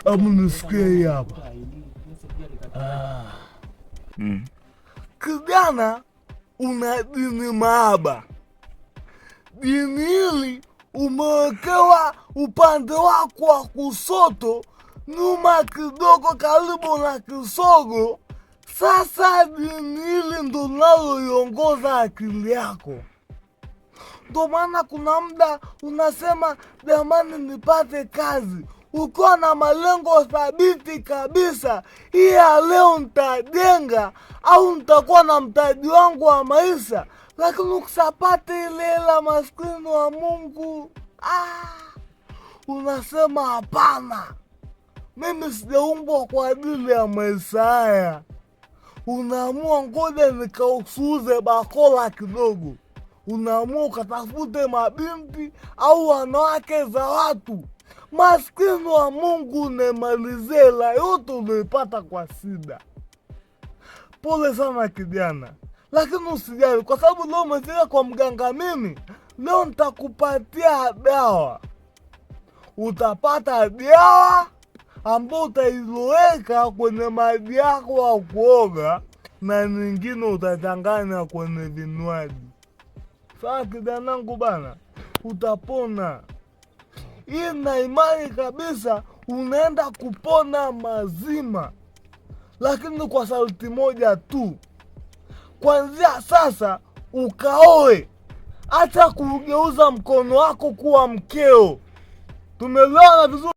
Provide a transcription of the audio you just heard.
Amunisikia hapa. Kijana, una dini mahaba. Dini hili umewekewa upande wako wa kusoto, nyuma kidogo karibu na kisogo. Sasa dini hili ndo linaloiongoza akili yako. Ndo maana kuna muda unasema jamani nipate kazi, ukiwa na malengo thabiti kabisa. Hii ya leo nitajenga au nitakuwa na mtaji wangu wa maisha, lakini ukisapata ile hela, maskini wa Mungu, unasema hapana, mimi sijaumbwa kwa ajili ya maisha haya. Unaamua ngoja nikausuze bakola kidogo. Unaamua ukatafute mabinti au wanawake za watu. Maskini wa Mungu, unemalizie hela yote unaipata kwa shida. Pole sana kijana, lakini usijali, kwa sababu leo umefika kwa mganga. Mimi leo nitakupatia dawa. Utapata dawa ambayo utailoweka kwenye maji yako ya kuoga, na nyingine utachanganya kwenye vinywaji. Sawa kijanangu bana, utapona. Hii na imani kabisa unaenda kupona mazima, lakini kwa sauti moja tu. Kuanzia sasa ukaoe, hata kugeuza mkono wako kuwa mkeo. Tumeelewana vizuri?